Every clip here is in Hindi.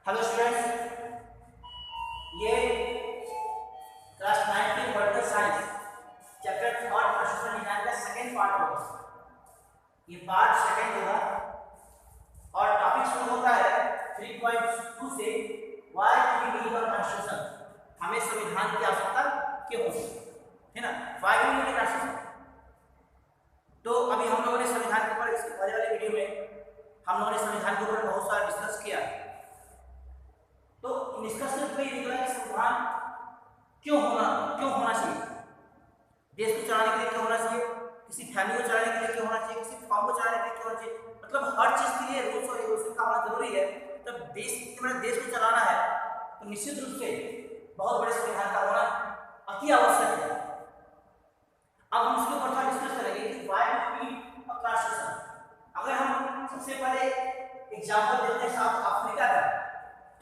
हेलो स्टूडेंट्स, ये क्लास 9 की political science chapter 3 constitution design का सेकंड पार्ट होगा। ये पार्ट सेकंड होगा और टॉपिक शुरू होता है 3.2 से why we need a constitution. हमें संविधान की आवश्यकता क्यों है ना, why we need a constitution. तो अभी हम लोगों ने संविधान के ऊपर इसके पहले वाले वीडियो में हम लोगों ने संविधान के ऊपर बहुत सारा डिस्कस किया। तो डिस्कशन में ये निकला कि संविधान क्यों होना चाहिए, देश को चलाने के लिए क्यों होना चाहिए, किसी फैमिली को चलाने के लिए क्यों होना चाहिए, किसी कौम को चलाने के लिए क्यों होना चाहिए, मतलब हर चीज के लिए रूल्स और रेगुलेशन का होना जरूरी है। जब देश को चलाना है तो निश्चित रूप से बहुत बड़े संविधान का होना अति आवश्यक है। अब हम इसके ऊपर थोड़ा डिस्कस करेंगे कि why we need a constitution. अगर हम सबसे पहले एग्जांपल देते हैं साउथ अफ्रीका का,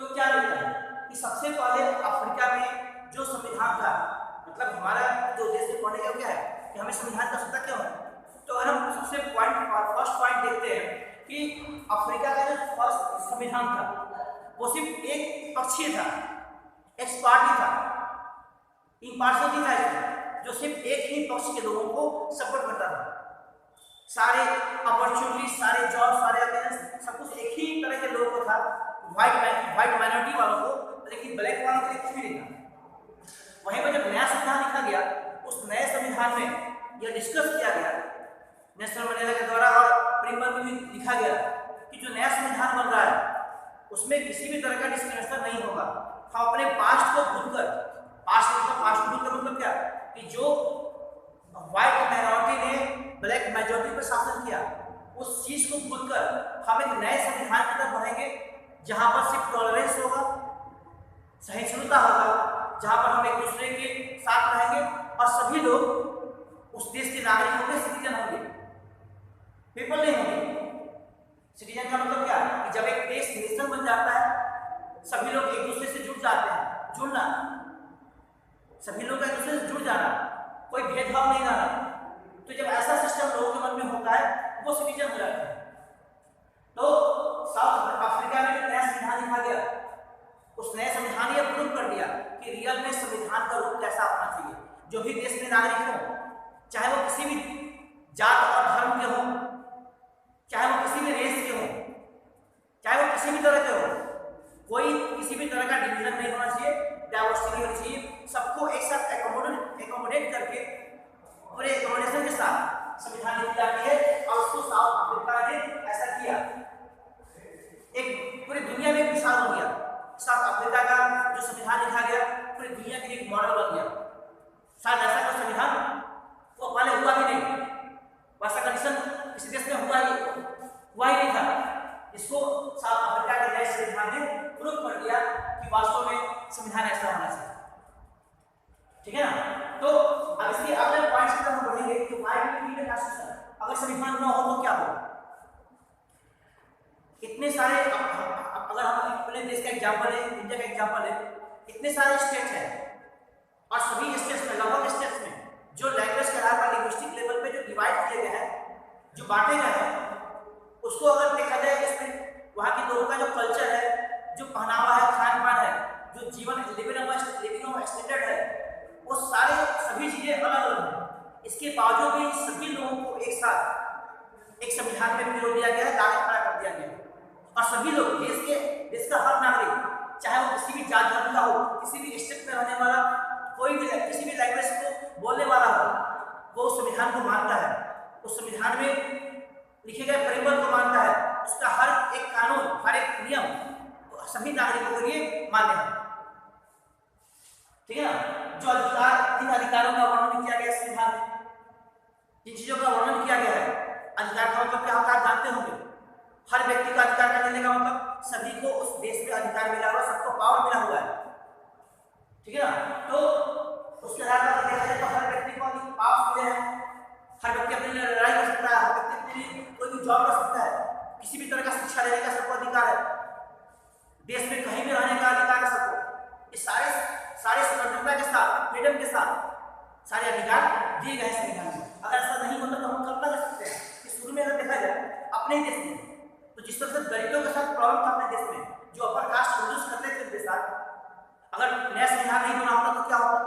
तो क्या मिलता है कि सबसे पहले अफ्रीका में जो संविधान था, मतलब हमारा जो देश में पढ़ने का क्या है कि हमें संविधान की आवश्यकता क्यों है। तो अगर हम सबसे फर्स्ट पॉइंट देखते हैं कि अफ्रीका का जो फर्स्ट संविधान था वो सिर्फ एक पक्षीय था, एक्स पार्टी था, इम्पार्शियलिटी था इसमें, जो सिर्फ एक ही पक्ष के लोगों को सपोर्ट करता था। सारे अपॉर्चुनिटी, सारे जॉब, सारे अवेयरनेस सब कुछ एक ही तरह के लोगों को था, व्हाइट माइनॉरिटी वालों को, लेकिन ब्लैक वालों के लिए कुछ भी नहीं था। वहीं पर जब नया संविधान लिखा गया, उस नए संविधान में यह डिस्कस किया गया नेल्सन मंडेला के द्वारा और प्रिंबल में भी लिखा गया कि जो नया संविधान बन रहा है उसमें किसी भी तरह का डिस्क्रिमिनेशन नहीं होगा। हम अपने पास्ट को भूलकर, पास्ट मतलब क्या कि जो व्हाइट माइनॉरिटी ने ब्लैक मेजॉरिटी पर शासन किया, उस चीज को भूलकर हम एक नए संविधान की तरफ बढ़ेंगे जहां पर सिर्फ टॉलरेंस होगा, सहिष्णुता होगा, जहां पर हम एक दूसरे के साथ रहेंगे और सभी लोग उस देश के नागरिक होंगे, सिटीजन होंगे, पीपल नहीं होंगे। सिटीजन का मतलब क्या है कि जब एक देश नेशन बन जाता है, सभी लोग एक दूसरे से जुड़ जाते हैं, जुड़ना, सभी लोग एक दूसरे से जुड़ जाना, कोई भेदभाव नहीं रहना। तो जब ऐसा सिस्टम लोगों के मन में होता है वो सिटीजन हो जाता है। तो साउथ अफ्रीका में नया संविधान लिखा गया, उस नए संविधान ने प्रूव कर दिया कि रियल में संविधान का रूप कैसा होना चाहिए। जो भी देश में नागरिक हो, चाहे वो किसी भी जात और धर्म के हो, चाहे वो किसी भी रेस के हो, चाहे वो किसी भी तरह के हो, कोई किसी भी तरह का डिवीजन नहीं होना चाहिए, डाइवर्सिटी नहीं होनी चाहिए, सबको एक साथ एकोमोडेट करके पूरे एकोमोडेशन के साथ संविधान लिखी जाती है। और उसको साउथ अफ्रीका ने ऐसा किया, एक पूरी दुनिया में मिसाल हो गया। साउथ अफ्रीका का जो संविधान लिखा गया पूरी दुनिया के लिए एक मॉडल बन गया। शायद ऐसा कोई संविधान वो पहले हुआ भी नहीं, वैसा कंडीशन किसी देश में हुआ ही नहीं था। इसको साउथ अफ्रीका के नए संविधान ने प्रूव कर दिया कि वास्तव में संविधान ऐसा होना चाहिए। ठीक है ना। तो अब इसके अगले पॉइंट की तरफ बढ़ेंगे कि why we need a constitution. अगर संविधान न हो तो क्या होगा। इतने सारे, अगर हम अपने देश का एग्जांपल है, इंडिया का एग्जांपल है, इतने सारे स्टेट हैं और सभी स्टेट्स में, लगभग स्टेट्स में जो लैंग्वेज के आधार पर लिंग्विस्टिक लेवल पे जो डिवाइड किए गए हैं, जो बांटे गए हैं, उसको अगर देखा जाए इसमें वहाँ के लोगों का जो कल्चर है, जो पहनावा है, खान पान है, जो जीवन लिविंग स्टैंडर्ड है, वो सारे सभी चीजें अलग अलग हैं। इसके बावजूद भी सभी लोगों को एक साथ एक संविधान में पिरो दिया गया है, दायरे खड़ा कर दिया गया है। और सभी लोग देश का हर नागरिक, चाहे वो किसी भी जात धर्म का हो, किसी भी स्टेट में रहने वाला, कोई भी किसी भी लैंग्वेज को बोलने वाला हो, वो उस संविधान को मानता है, उस संविधान में लिखे गए परिबल को मानता है, उसका हर एक कानून, हर एक नियम सभी नागरिकों के लिए मान्य है। ठीक है ना। जो अधिकार, जिन अधिकारों का वर्णन किया गया संविधान में, जिन चीजों का वर्णन किया गया है, अधिकार का मतलब क्या होता है जानते होंगे। हर व्यक्ति का अधिकार का मिलने का मतलब सभी को उस देश में अधिकार मिला हुआ, सबको पावर मिला हुआ है। ठीक है ना। तो उसके आधार पर देखा जाए तो हर व्यक्ति को पावर मिले हैं, हर व्यक्ति अपने लिए लड़ाई कर सकता है, हर व्यक्ति अपने लिए कोई भी जॉब कर सकता है, किसी भी तरह का शिक्षा लेने का सबको अधिकार है, देश में कहीं भी रहने का अधिकार है सबको। इस सारे स्वतंत्रता के साथ, फ्रीडम के साथ सारे अधिकार दिए गए संविधान में। अगर ऐसा नहीं होता तो हम कल्पना कर सकते हैं कि शुरू में अगर देखा जाए अपने देश में, तो जिस तरह से दलितों के साथ प्रॉब्लम था अपने देश में, जो अपर कास्ट अगर नया संविधान नहीं बना होता तो क्या होता?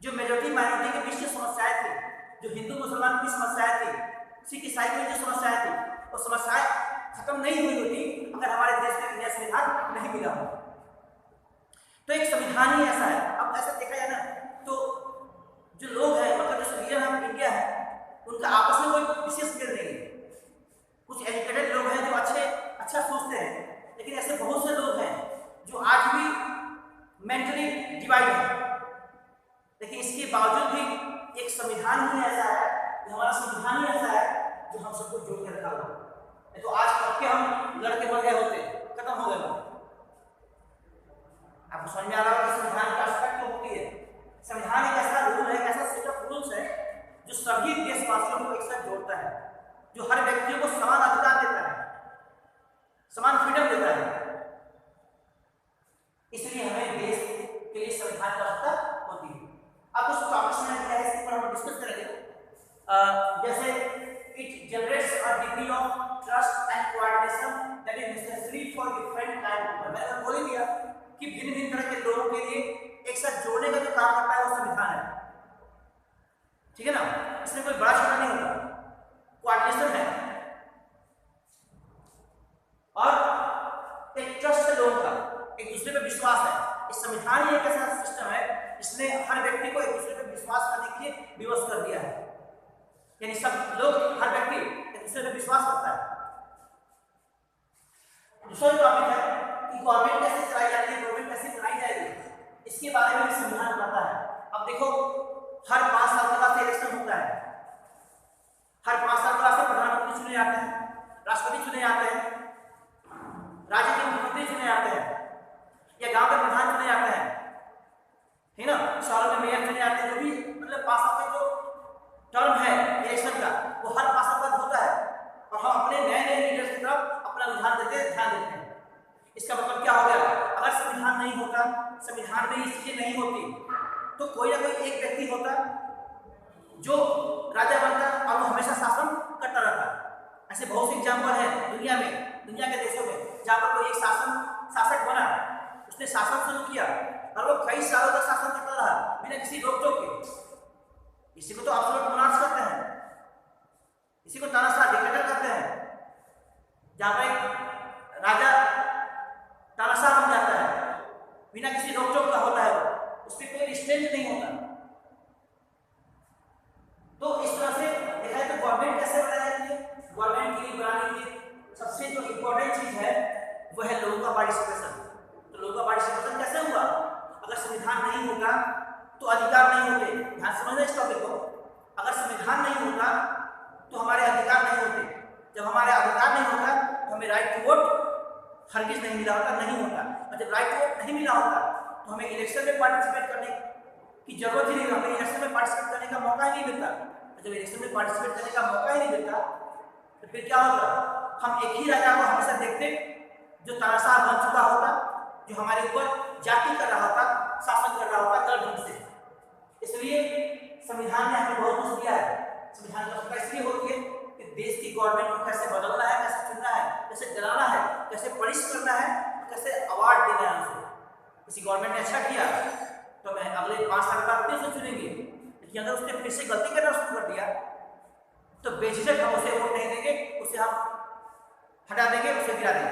जो मेजोरिटी माइनॉरिटी के बीच की समस्याएं थी, जो हिंदू मुसलमान की समस्याएं थी, सिख ईसाई की जो समस्याएं थी, वो समस्याएं खत्म नहीं हुई होती अगर हमारे देश में नया संविधान नहीं मिला हो। तो एक संविधान ही ऐसा है। अब ऐसा देखा जाए ना तो जो लोग हैं, मतलब जो रीजन हम इंडिया है, उनका आपस में कोई विशेष मेल नहीं है। कुछ एजुकेटेड लोग हैं जो अच्छा सोचते हैं, लेकिन ऐसे बहुत से लोग हैं जो आज भी मेंटली डिवाइड है। लेकिन इसके बावजूद भी एक संविधान ही ऐसा है, हमारा संविधान ही ऐसा है जो हम सबको जोड़ के रखा हुआ है। तो आज कब के हम लड़के मर गए होते, खत्म हो गए। आपको समझ में आ रहा है कि संविधान का आवश्यकता क्यों होती है? संविधान एक ऐसा रूल है, एक ऐसा सेट ऑफ रूल्स है जो सभी देशवासियों को एक साथ जोड़ता है, जो हर व्यक्ति को समान अधिकार देता है, समान फ्रीडम देता है। इसलिए हमें देश के लिए संविधान की आवश्यकता होती है। अब कुछ टॉपिक्स मैंने दिया है, इसके ऊपर हम डिस्कस करेंगे। जैसे it generates a degree of trust and coordination that is necessary for different kind of people. मैंने बोल दिया कि भिन्न तरह के लोगों के लिए एक साथ जोड़ने का जो काम करता है वो संविधान है, ठीक है ना? इसमें कोई बड़ा छोटा नहीं होता, कोऑर्डिनेशन है। और एक ट्रस्ट है लोगों का, एक दूसरे पे विश्वास है। इस संविधान ही एक ऐसा सिस्टम है इसने हर व्यक्ति को एक दूसरे पे विश्वास करने के लिए विवश कर दिया है। यानी सब लोग, हर व्यक्ति एक दूसरे पे विश्वास करता है। दूसरा टॉपिक है कि गवर्नमेंट कैसे चलाई जाती है, गवर्नमेंट कैसे बनाई जाएगी, इसके बारे में संविधान बताता है। अब देखो, हर 5 साल के बाद इलेक्शन होता है, हर 5 साल के बाद प्रधानमंत्री चुने जाते हैं, राष्ट्रपति चुने जाते हैं, राज्य के मुख्यमंत्री चुने जाते हैं, या गांव के प्रधान चुने जाते हैं, है ना? शहरों में मेयर चुने जाते हैं। जो भी मतलब 5 साल का जो टर्म है इलेक्शन का, वो हर 5 साल बाद होता है। और हम अपने नए नए लीडर्स की तरफ अपना रुझान ध्यान देते हैं। इसका मतलब क्या हो गया? अगर संविधान नहीं होता, संविधान में ये चीजें नहीं होती, तो कोई ना कोई एक व्यक्ति होता जो राजा बनता और वो हमेशा शासन करता रहता। ऐसे बहुत से एग्जाम्पल है दुनिया में, दुनिया के देशों में, जहाँ पर कोई एक शासक बना, उसने शासन शुरू किया और वो कई सालों तक शासन करता रहा बिना किसी रोक टोक के। इसी को तो एब्सोल्यूट मोनार्च कहते हैं, इसी को तानाशाह डिक्टेटर कहते हैं, जहाँ पर एक राजा तानाशाह बन जाता है, बिना किसी रोक टोक का होता है, वो उस पर कोई रिस्ट्रेंट नहीं होता। तो इस तरह से देखा जाए तो गवर्नमेंट कैसे बनाई जाती है? गवर्नमेंट के लिए बनाने के लिए सबसे जो इम्पोर्टेंट चीज है वो है लोगों का पार्टिसिपेशन। तो लोगों का पार्टिसिपेशन कैसे हुआ? अगर संविधान नहीं होता तो अधिकार नहीं होते। ध्यान समझना इस टॉपिक को। अगर संविधान नहीं होता तो हमारे अधिकार नहीं होते। जब हमारे अधिकार नहीं होता तो हमें राइट टू वोट हरगिज नहीं मिला होता, नहीं होता। और जब राइट टू वोट नहीं मिला होता तो हमें इलेक्शन में पार्टिसिपेट करने की जरूरत ही नहीं, हमें इलेक्शन में पार्टिसिपेट करने का मौका ही नहीं मिलता। जब इलेक्शन में पार्टिसिपेट करने का मौका ही नहीं मिलता तो फिर क्या होता? हम एक ही राजा को हमेशा देखते जो तानाशाह बन चुका होता, जो हमारे ऊपर जाति कर रहा होता, शासन कर रहा होता गलत ढंग से। इसलिए संविधान ने हमें बहुत कुछ दिया है। संविधान की आवश्यकता इसलिए होती है कि देश की गवर्नमेंट को कैसे बदलना है, कैसे चुनना है, कैसे जलाना है, कैसे पनिश करना है, कैसे अवार्ड देना है उसे। किसी गवर्नमेंट ने अच्छा किया तो मैं अगले 5 साल बाद फिर उसे चुनेंगे, लेकिन अगर उसने फिर से गलती करना शुरू कर दिया तो बेझिझक हम उसे वोट नहीं देंगे, उसे हम हटा देंगे, उसे गिरा देंगे।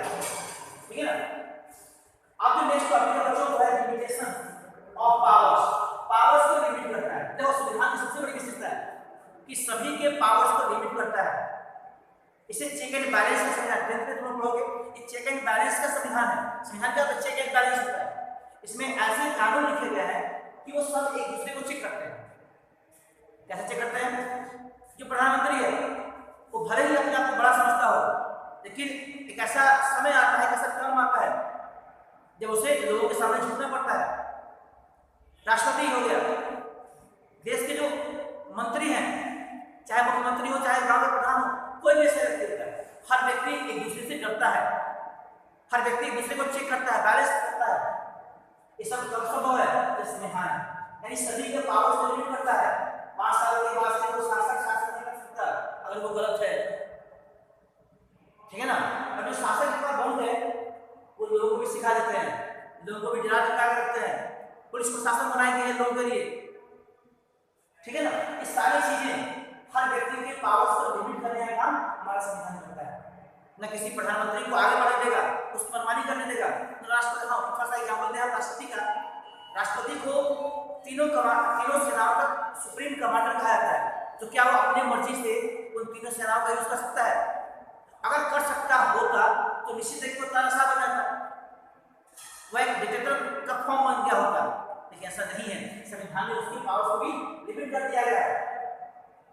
ठीक है ना? अब जो नेक्स्ट टॉपिक है बच्चों वो है लिमिटेशन ऑफ पावर्स। पावर्स को लिमिट करता है। देखो संविधान की सबसे बड़ी विशेषता है कि सभी के पावर्स को लिमिट करता है। इसे चेक एंड बैलेंस का संविधान, टेंथ में तुम लोग पढ़ोगे, ये चेक एंड बैलेंस का संविधान है। संविधान का चेक एंड बैलेंस होता है। इसमें ऐसे कानून लिखे गए हैं कि वो सब एक दूसरे को चेक करते हैं। कैसे चेक करते हैं? जो प्रधानमंत्री है वो भले ही अपने आप को बड़ा समझता हो, लेकिन एक ऐसा समय आता है, एक ऐसा टर्म आता है जब उसे लोगों के सामने झुकना पड़ता है। राष्ट्रपति हो गया, देश के जो मंत्री हैं, चाहे मुख्यमंत्री हो चाहे गांव के प्रधान हो, कोई भी ऐसा व्यक्ति होता है, हर व्यक्ति एक दूसरे से डरता है, हर व्यक्ति एक दूसरे को चेक करता है, बैलेंस करता है। ये सब कब संभव है? संविधान यानी सभी के पावर को लिमिट करता है। 5 साल के बाद से वो शासक शासन नहीं कर सकता अगर वो गलत है। ठीक है ना? और जो शासक एक बार बन गए वो लोगों को भी सिखा देते हैं लोगों को भी डरा धमका के रखते हैं, पुलिस प्रशासन बनाए गए लोगों के लिए, ठीक है ना। ये सारी चीजें हर व्यक्ति के पावर्स को लिमिट करने का काम हमारा संविधान करता है। न किसी प्रधानमंत्री को आगे बढ़ने देगा, उसकी मनमानी करने देगा, न राष्ट्रपति। हाँ, थोड़ा सा एग्जाम्पल दें राष्ट्रपति का। राष्ट्रपति को तीनों सेनाओं का सुप्रीम कमांडर कहा जाता है, तो क्या वो अपनी मर्जी से उन तीनों सेनाओं का यूज कर सकता है? अगर कर सकता होता तो निश्चित एक तो तानाशाह बन जाता, वह एक डिक्टेटर का फॉर्म बन गया होता, लेकिन ऐसा नहीं है। संविधान में उसकी पावर्स को भी लिमिट कर दिया गया है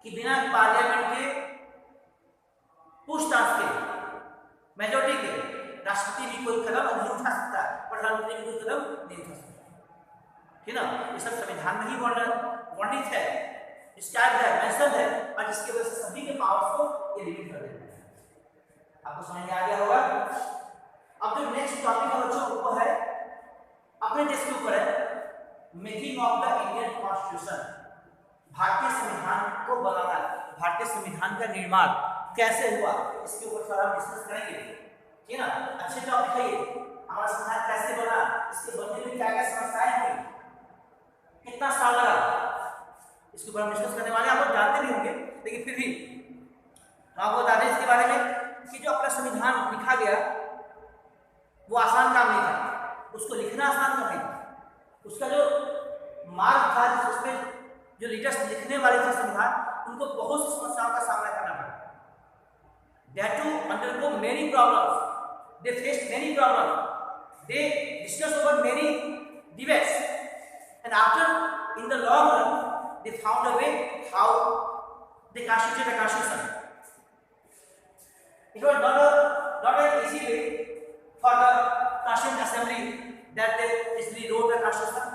कि बिना पार्लियामेंट के पूछताछ के, मेजोरिटी के, राष्ट्रपति भी कोई कदम नहीं उठा सकता, प्रधानमंत्री भी कोई कदम नहीं उठा सकता, ठीक है ना। ये सब संविधान में ही वर्णित है, डिस्क्राइब है, मेंशन है, और जिसकी वजह से सभी के पावर्स को ये लिमिट कर देता है। आपको समझ में आ गया होगा। अब जो नेक्स्ट टॉपिक है बच्चों वो है अपने देश के ऊपर है, making of the Indian constitution, भारतीय संविधान को बनाना, भारतीय संविधान का निर्माण कैसे हुआ, इसके ऊपर थोड़ा हम डिस्कस करेंगे, ठीक है ना। अच्छे टॉपिक है ये, हमारा संविधान कैसे बना, इसके बनने में क्या क्या समस्याएं हुई, कितना साल लगा, इसके ऊपर हम डिस्कस करने वाले हैं। आप लोग जानते भी होंगे, लेकिन फिर भी आपको बता दें इसके बारे में कि जो अपना संविधान लिखा गया वो आसान काम नहीं था, उसको लिखना आसान काम नहीं था, उसका जो मार्ग था, उसमें जो लीडर्स लिखने वाले थे संविधान, उनको बहुत सी समस्याओं का सामना करना पड़ा। They had to undergo many problems, they faced many problems, they discussed over many debates, and after in the long run they found a way how they constituted a constitution. It was not an easy way for the Constituent Assembly that they easily wrote the Constitution,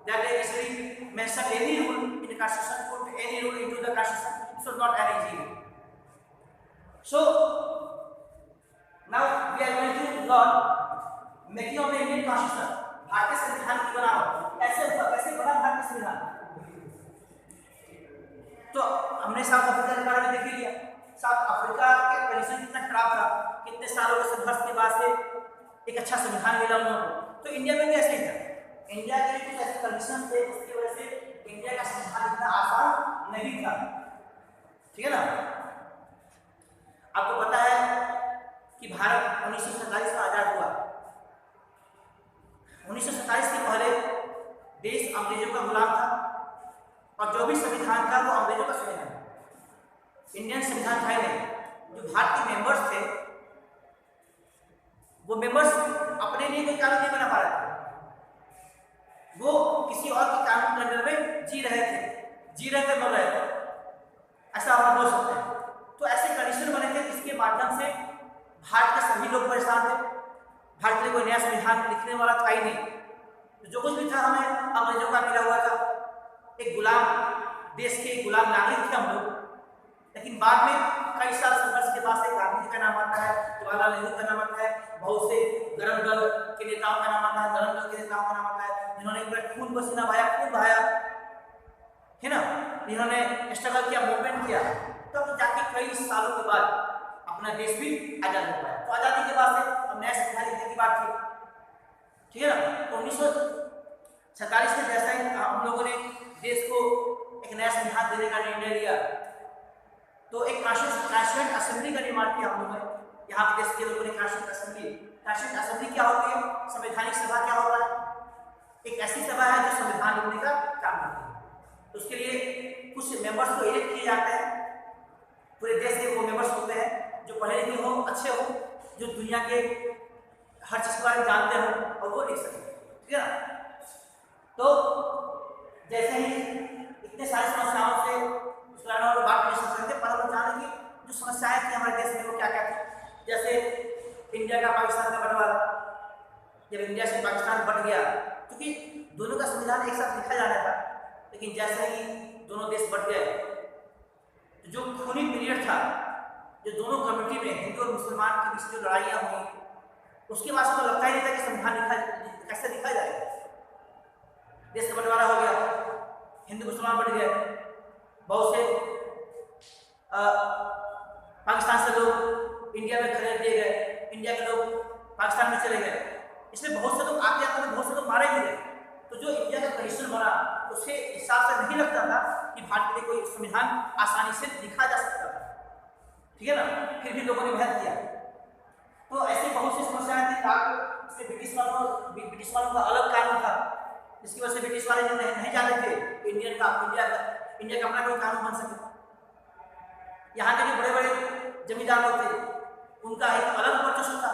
that they easily mentioned any rule in the Constitution, put any rule into the Constitution. It was not an easy way. So now we are going to learn making of the Indian Constitution, भारतीय संविधान की बनावट कैसे बना भारतीय संविधान। तो हमने साउथ अफ्रीका के बारे में देख लिया, साउथ अफ्रीका के कंडीशन कितना खराब था, कितने सालों के संघर्ष के बाद से एक अच्छा संविधान मिला उन लोगों को। तो इंडिया में भी ऐसे ही था, इंडिया के लिए कुछ ऐसे कंडीशन थे जिसकी वजह से इंडिया का संविधान इतना आसान नहीं था, ठीक है ना। आपको पता है कि भारत 1947 में आजाद हुआ। 1947 के पहले देश अंग्रेजों का गुलाम था, और जो भी संविधान था वो अंग्रेजों का संविधान, इंडियन संविधान था ही नहीं। जो भारत के मेंबर्स थे वो मेंबर्स अपने लिए कोई कानून नहीं बना पा रहे थे, वो किसी और के कानून के अंदर में जी रहे थे मर रहे थे, ऐसा हम बोल सकते हैं। तो ऐसे कंडीशन बने थे जिसके माध्यम से भारत के सभी लोग परेशान थे, भारत के लिए कोई नया संविधान लिखने वाला था ही नहीं। तो जो कुछ भी था हमें अंग्रेजों का मिला हुआ था, एक गुलाम देश के गुलाम नागरिक थे हम लोग। लेकिन बाद में कई साल संघर्ष के बाद से गांधी जी का नाम आता है, जवाहरलाल नेहरू का नाम आता है, बहुत से गरम दल के नेताओं का नाम आता है, नरम दल के नेताओं का नाम आता है, जिन्होंने खून पसीना बहाया, है ना, जिन्होंने स्ट्रगल किया, मूवमेंट किया, तब जाके कई सालों के बाद अपना देश भी आजाद हो पाया। तो आजादी के बाद से अब नया संविधान लिखने की बात थी, ठीक है ना। तो 1947 में जैसा ही हम लोगों ने देश को एक नया संविधान देने का निर्णय लिया, तो एक कॉन्स्टिट्यूएंट असेंबली का निर्माण किया हम लोगों ने। यहाँ पे देश के लोगों ने कॉन्स्टिट्यूएंट असेंबली क्या होती है, संवैधानिक सभा क्या होता है, एक ऐसी सभा है जो संविधान लिखने का काम करती है। तो उसके लिए कुछ मेंबर्स को इलेक्ट किए जाते हैं, पूरे देश के वो मेंबर्स होते हैं जो पढ़े लिखे हो, अच्छे हो, जो दुनिया के हर चीज के बारे में जानते हो और वो लिख सके, ठीक है ना। तो जैसे ही इतने सारी समस्याओं से बात नहीं सकते, पर हम जाने की जो समस्याएं थी हमारे देश में वो क्या क्या थी। जैसे इंडिया का पाकिस्तान का बंटवारा, जब इंडिया से पाकिस्तान बट गया, क्योंकि दोनों का संविधान एक साथ लिखा जाना था, लेकिन जैसे ही दोनों देश बट गए, तो जो खूनी पीरियड था, जो दोनों कम्युनिटी में हिंदू और मुसलमान के बीच जो लड़ाइयाँ हुई, उसके बाद से तो लगता ही नहीं था कि संविधान कैसे लिखा जाए। देश का बंटवारा हो गया, हिंदू मुसलमान बट गए, बहुत से पाकिस्तान से लोग इंडिया में खदेड़ दिए गए, इंडिया के लोग पाकिस्तान में चले गए। इसमें बहुत से लोग आते आते बहुत से लोग मारे भी गए। तो जो इंडिया का कंडीशन बना उसके हिसाब से नहीं लगता था कि भारत के लिए कोई संविधान आसानी से लिखा जा सकता था, ठीक है ना। फिर भी लोगों ने मेहनत किया। तो ऐसी बहुत सी समस्याएं थी। इसमें ब्रिटिश वालों का अलग कानून था, जिसकी वजह से ब्रिटिश वाले जो नहीं जानते थे इंडिया का अपना कोई कानून बन सके। यहाँ के जो बड़े बड़े जमींदार लोग थे उनका एक अलग वर्चस्व था,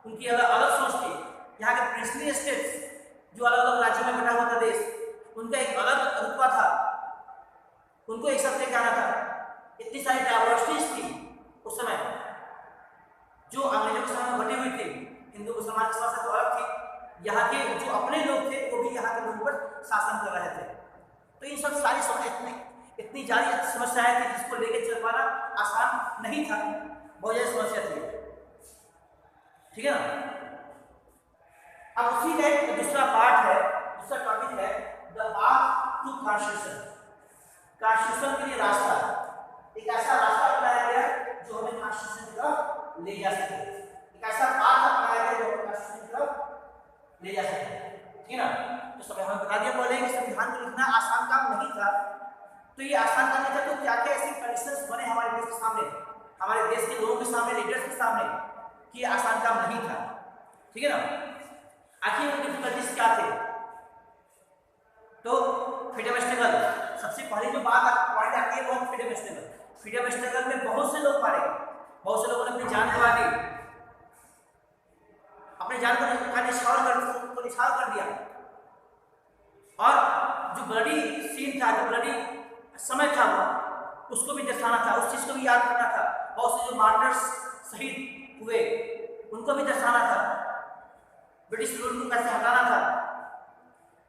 उनकी अलग सोच थी। यहाँ के प्रिंसली स्टेट्स जो अलग अलग राज्यों में बटा हुआ था देश, उनका एक अलग रुतबा था, उनको एक साथ लेकर आना था। इतनी सारी डाइवर्सिटीज थी उस समय जो अंग्रेजों के समय बटी हुई थी। हिंदू मुसलमान की समस्या तो अलग थी, यहाँ के जो अपने लोग थे वो भी यहाँ के लोगों पर शासन कर रहे थे। तो इन सब सारी समस्याएं इतनी सारी समस्याएं थी जिसको लेकर चल पाना आसान नहीं था, बहुत ज्यादा समस्या थी, ठीक है ना। अब उसी का एक दूसरा पार्ट है, दूसरा टॉपिक है the path to constitution. Constitution के लिए रास्ता, एक ऐसा रास्ता अपनाया गया जो हमें कॉन्स्टिट्यूशन की तरफ ले जा सके, एक ऐसा पाथ अपनाया गया जो हमें कॉन्स्टिट्यूशन की तरफ ले जा सके, ठीक है ना। तो संविधान बता दिया बोले कि संविधान को लिखना आसान काम नहीं था। तो ये आसान काम नहीं था, तो क्या क्या ऐसी कंडीशंस बने हमारे देश के सामने, हमारे देश के लोगों के सामने, लीडर्स के सामने, कि आसान काम नहीं था, ठीक है ना। आखिर डिफिकल्टीज क्या थे? तो फ्रीडम स्ट्रगल, सबसे पहले जो पॉइंट आती है वो फ्रीडम स्ट्रगल। फ्रीडम स्ट्रगल में बहुत से लोग मारे, बहुत से लोगों ने अपनी जान गंवा दी, अपनी जान को निछावर कर दिया। और जो ब्लडी सीन था, जो ब्लडी समय था वो उसको भी दर्शाना था, उस चीज को भी याद करना था। बहुत से जो मार्टर्स शहीद हुए उनको भी दर्शाना था, ब्रिटिश रूल को कैसे हटाना था।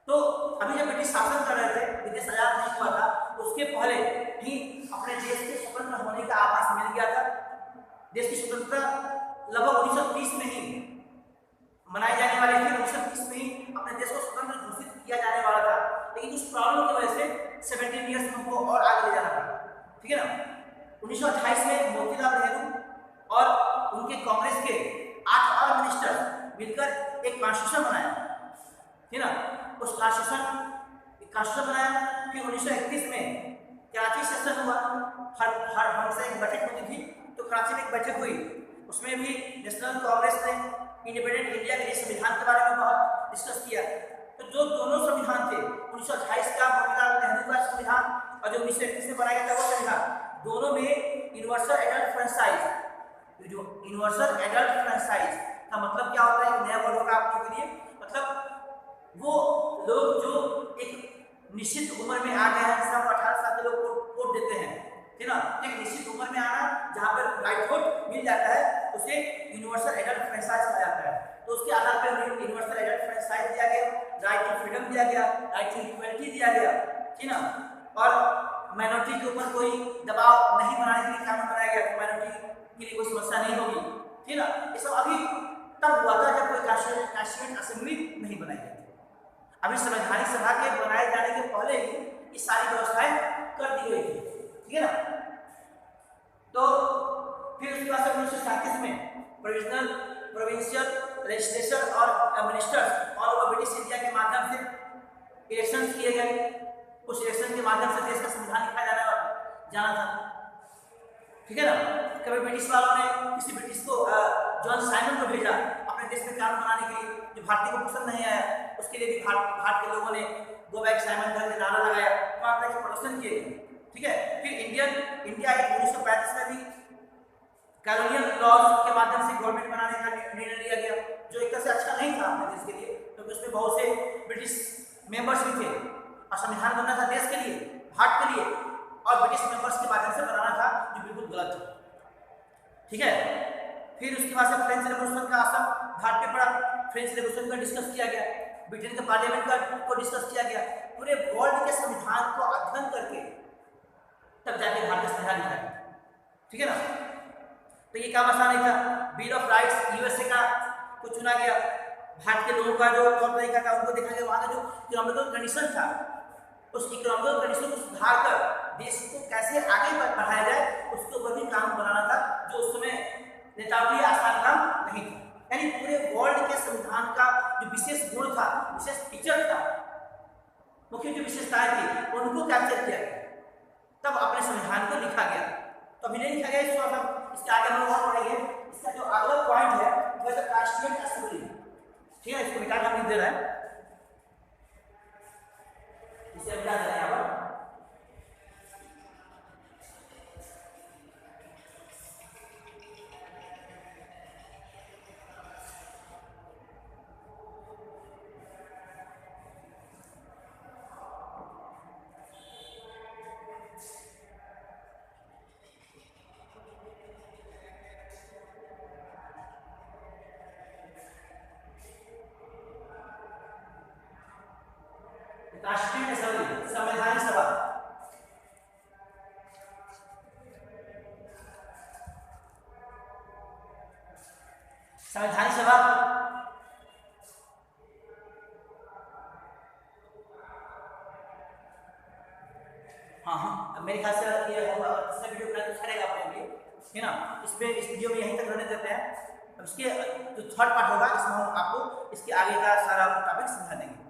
तो अभी जब ब्रिटिश शासन कर रहे थे, विदेश आजाद नहीं हुआ था, तो उसके पहले ही अपने देश के स्वतंत्र होने का आभास मिल गया था। देश की स्वतंत्रता लगभग 1930 में ही मनाई जाने वाली थी, 1930 में ही अपने देश को स्वतंत्र घोषित किया जाने वाला था। लेकिन उस प्रॉब्लम की वजह से 17 ईयर्स हमको और आगे ले जाना था, ठीक है ना। 1928 में मोतीलाल नेहरू और उनके कांग्रेस के 8 और मिनिस्टर मिलकर एक कॉन्स्टिट्यूशन बनाया, ठीक है ना। उस कॉन्स्टिट्यूशन बनाया। फिर 1931 में कराची सेशन हुआ, हर हमसे एक बैठक होती थी, तो कराची में एक बैठक हुई, उसमें भी नेशनल कांग्रेस ने इंडिपेंडेंट इंडिया के लिए संविधान के बारे में बहुत डिस्कस किया। तो जो दोनों संविधान थे, 1928 का मोतीलाल नेहरू का संविधान और जो 1931 में बनाया गया था वो संविधान, दोनों में universal adult franchise, universal adult franchise का मतलब क्या होता है, नया वर्ड होगा आप लोगों के लिए। मतलब वो लोग जो एक निश्चित उम्र में आ गए हैं, जैसे 18 साल के लोग वोट देते हैं, ठीक है ना। एक निश्चित उम्र में आना जहाँ पर राइट वोट मिल जाता है उसे यूनिवर्सल एडल्ट फ्रेंचाइज कहा जाता है। तो उसके आधार पर यूनिवर्सल एडल्ट फ्रेंचाइज दिया गया, राइट टू फ्रीडम दिया गया, राइट टू इक्वलिटी दिया गया, ठीक है ना। और माइनॉरिटी के ऊपर कोई दबाव नहीं बनाने के लिए कानून बनाया गया, तो माइनॉरिटी के लिए कोई समस्या नहीं होगी, ठीक है ना। ये सब अभी तब हुआ था जब कोई कॉन्स्टिट्यूएंट असेंबली नहीं बनाई गई थी। अभी संवैधानिक सभा के बनाए जाने के पहले ही ये सारी व्यवस्थाएं कर दी गई थी, ठीक है ना। तो फिर उसके बाद 1937 में प्रोविंशियल लेजिस्लेचर और ministers all over British India के माध्यम से इलेक्शन किए गए। उस इलेक्शन के माध्यम से देश का संविधान लिखा जाना था, ठीक है ना। कभी ब्रिटिश वालों ने किसी ब्रिटिश को जॉन साइमन को भेजा अपने देश में कानून बनाने के लिए, जो भारतीय को पसंद नहीं आया, उसके लिए भी भारत के लोगों ने गो बैक साइमन करके नारा लगाया, वहां तक प्रदर्शन किए, ठीक है। फिर इंडिया एक 1935 में भी कॉलोनियल लॉज के माध्यम से गवर्नमेंट बनाने का निर्णय लिया गया, जो एक तरह से अच्छा नहीं था अपने देश के लिए, क्योंकि उसमें बहुत से ब्रिटिश मेंबर्स भी थे और संविधान बनना था देश के लिए, भारत के लिए, और ब्रिटिश मेंबर्स के माध्यम से बनाना था, जो बिल्कुल गलत था, ठीक है। फिर उसके बाद से फ्रेंच रेवोल्यूशन का असर भारत पे पड़ा, फ्रेंच रेवोल्यूशन का डिस्कस किया गया, ब्रिटेन के पार्लियामेंट को डिस्कस किया गया, पूरे वर्ल्ड के संविधान को अध्ययन करके तब जाके भारत का संविधान लिखा गया, ठीक है ना। तो ये काम आसान नहीं था। बिल ऑफ राइट्स यूएसए का को चुना गया, भारत के लोगों का जो तौर तरीका था उनको देखा गया, वहाँ का जो इकोनॉमिकल कंडीशन था उस इकोनॉमिकल कंडीशन को सुधार कर देश को कैसे आगे बढ़ाया जाए उसके ऊपर भी कानून बनाना था, जो उस समय नेताओं के लिए आसान काम नहीं था। यानी पूरे वर्ल्ड के संविधान का विशेष गुण था, विशेष फीचर था, मुख्य जो विशेषताएं थी उनको कैप्चर किया गया, तब अपने संविधान को लिखा गया। तो अभी नहीं लिखा गया, इसको हम इसके आगे हम और पढ़ेंगे। इसका जो अगला पॉइंट है वो है कॉन्स्टिट्यूएंट असेंबली। ठीक है, इसको निकाल हम लिख दे रहे हैं, इसे मिटा दे रहे हैं यहाँ पर। कॉन्स्टिट्यूएंट असेंबली, संवैधानिक सभा। संवैधानिक सभा हाँ, मेरे ख्याल से ये होगा, तीसरा वीडियो बनाना तो करेगा अपने लिए, है ना। इस वीडियो में यहीं तक रहने देते हैं। अब इसके जो थर्ड पार्ट होगा इसमें हम आपको इसके आगे का सारा टॉपिक समझा देंगे।